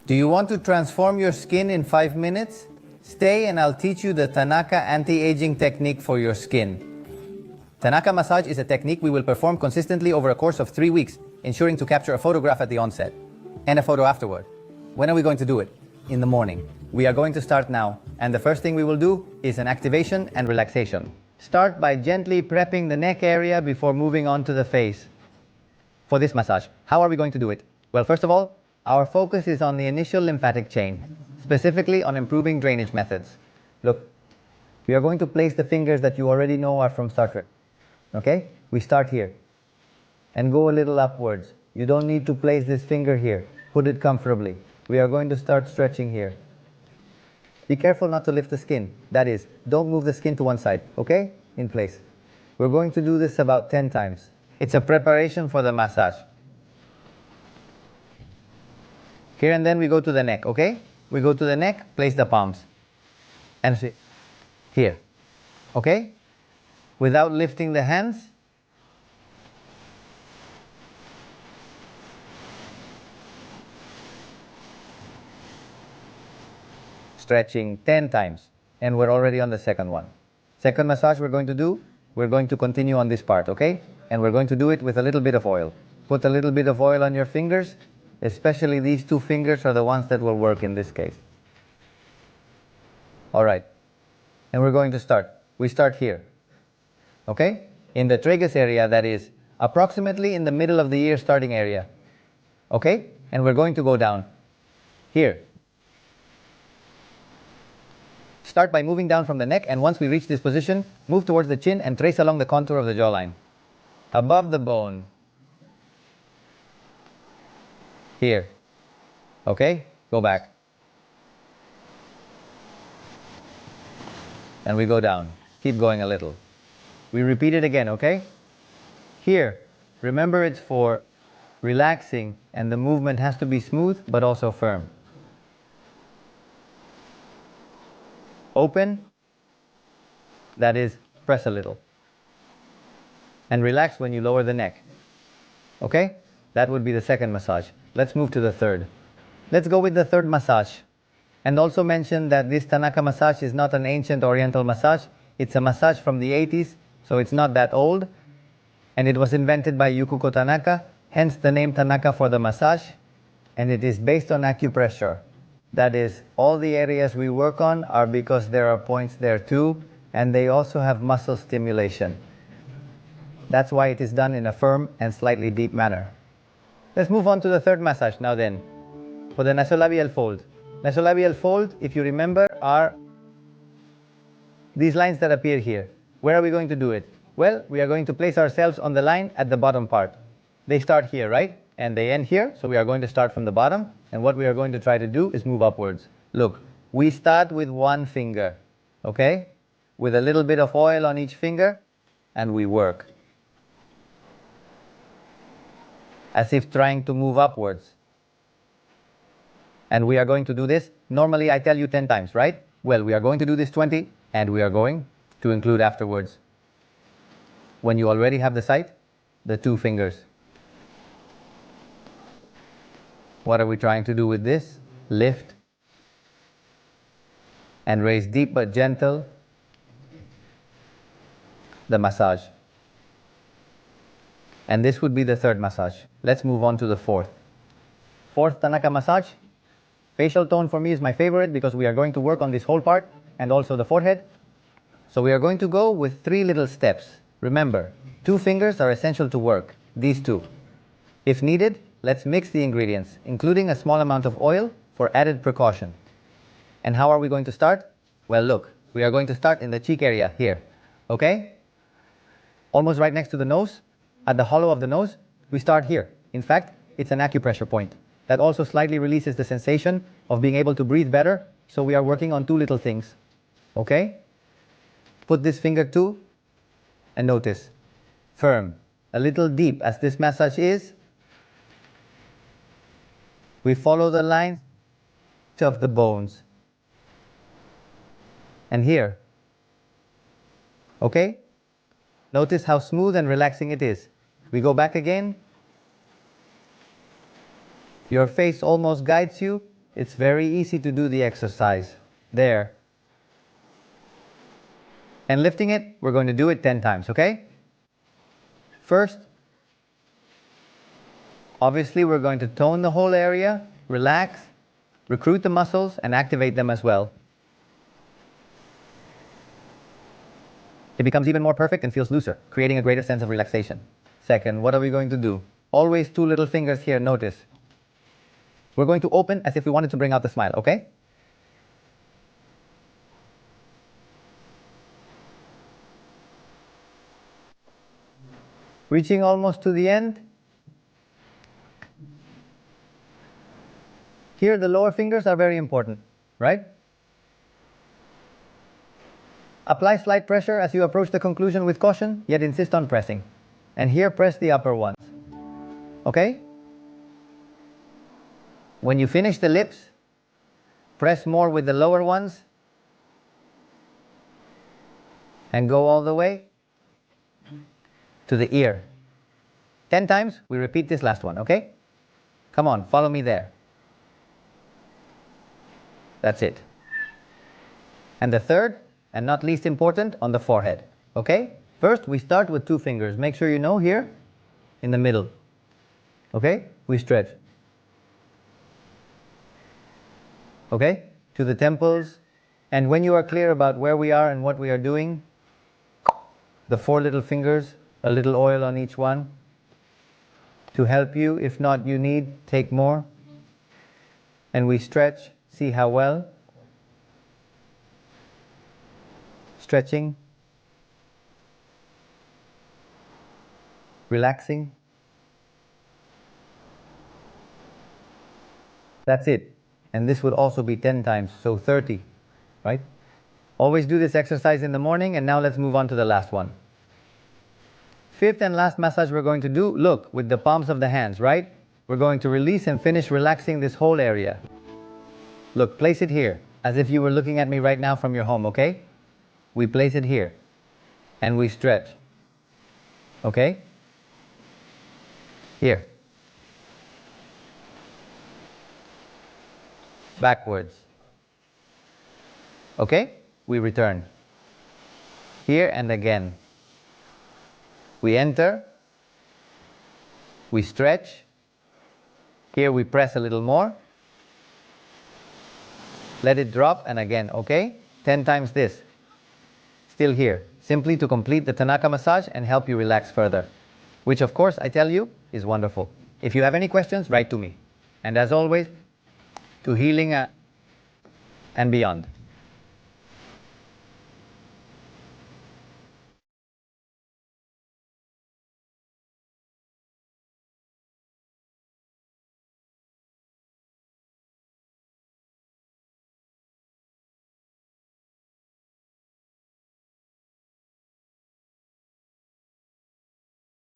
Do you want to transform your skin in 5 minutes? Stay and I'll teach you the Tanaka anti-aging technique for your skin. Tanaka Massage is a technique we will perform consistently over a course of 3 weeks, ensuring to capture a photograph at the onset and a photo afterward. When are we going to do it? In the morning. We are going to start now, and the first thing we will do is an activation and relaxation. Start by gently prepping the neck area before moving on to the face. For this massage, how are we going to do it? Well, first of all, our focus is on the initial lymphatic chain, specifically on improving drainage methods. Look, we are going to place the fingers that you already know are from Star Trek. Okay? We start here and go a little upwards. You don't need to place this finger here. Put it comfortably. We are going to start stretching here. Be careful not to lift the skin. That is, don't move the skin to one side, okay? In place. We're going to do this about 10 times. It's a preparation for the massage. Here and then we go to the neck, okay? We go to the neck, place the palms. And see, here, okay? Without lifting the hands. Stretching 10 times. And we're already on the second one. Second massage we're going to do, we're going to continue on this part, okay? And we're going to do it with a little bit of oil. Put a little bit of oil on your fingers. Especially these two fingers are the ones that will work in this case. Alright. And we're going to start. We start here. Okay? In the tragus area, that is approximately in the middle of the ear starting area. Okay? And we're going to go down. Here. Start by moving down from the neck, and once we reach this position, move towards the chin and trace along the contour of the jawline. Above the bone. Here. Okay? Go back. And we go down. Keep going a little. We repeat it again, okay? Here. Remember, it's for relaxing, and the movement has to be smooth but also firm. Open. That is, press a little. And relax when you lower the neck. Okay? That would be the second massage. Let's move to the third. Let's go with the third massage. And also mention that this Tanaka massage is not an ancient oriental massage. It's a massage from the 80s, so it's not that old. And it was invented by Yukuko Tanaka, hence the name Tanaka for the massage. And it is based on acupressure. That is, all the areas we work on are because there are points there too, and they also have muscle stimulation. That's why it is done in a firm and slightly deep manner. Let's move on to the third massage now then. For the nasolabial fold. Nasolabial fold, if you remember, are these lines that appear here. Where are we going to do it? Well, we are going to place ourselves on the line at the bottom part. They start here, right? And they end here, so we are going to start from the bottom. And what we are going to try to do is move upwards. Look, we start with one finger, okay? With a little bit of oil on each finger, and we work. As if trying to move upwards. And we are going to do this. Normally I tell you 10 times, right? Well, we are going to do this 20, and we are going to include afterwards. When you already have the sight, the two fingers. What are we trying to do with this? Lift. And raise deep but gentle. The massage. And this would be the third massage. Let's move on to the fourth. Fourth Tanaka massage. Facial tone for me is my favorite because we are going to work on this whole part and also the forehead. So we are going to go with 3 little steps. Remember, 2 fingers are essential to work. These 2. If needed, let's mix the ingredients, including a small amount of oil for added precaution. And how are we going to start? Well, look, we are going to start in the cheek area here. Okay? Almost right next to the nose. At the hollow of the nose, we start here. In fact, it's an acupressure point. That also slightly releases the sensation of being able to breathe better, so we are working on 2 little things. Okay? Put this finger too, and notice. Firm. A little deep, as this massage is. We follow the line of the bones. And here. Okay? Notice how smooth and relaxing it is. We go back again. Your face almost guides you, It's very easy to do the exercise. There. And lifting it, we're going to do it 10 times, okay? First, obviously we're going to tone the whole area, relax, recruit the muscles, and activate them as well. It becomes even more perfect and feels looser, creating a greater sense of relaxation. Second, what are we going to do? Always 2 little fingers here, notice. We're going to open as if we wanted to bring out the smile, okay? Reaching almost to the end. Here, the lower fingers are very important, right? Apply slight pressure as you approach the conclusion with caution, yet insist on pressing. And here, press the upper ones. Okay? When you finish the lips, press more with the lower ones and go all the way to the ear. 10 times, we repeat this last one, okay? Come on, follow me there. That's it. And the third, and not least important, on the forehead, okay? First, we start with 2 fingers. Make sure you know here, in the middle, okay? We stretch. Okay? To the temples. And when you are clear about where we are and what we are doing, the 4 little fingers, a little oil on each one to help you. If not, you need, take more. And we stretch. See how well? Stretching. Relaxing. That's it. And this would also be 10 times, so 30, right? Always do this exercise in the morning, and now let's move on to the last one. 5th and last massage we're going to do, look, with the palms of the hands, right? We're going to release and finish relaxing this whole area. Look, place it here, as if you were looking at me right now from your home, okay? We place it here, and we stretch, okay? Here. Backwards. Okay? We return. Here and again. We enter. We stretch. Here we press a little more. Let it drop and again, okay? 10 times this. Still here. Simply to complete the Tanaka massage and help you relax further. Which of course, I tell you, is wonderful. If you have any questions, write to me. And as always, to healing and beyond.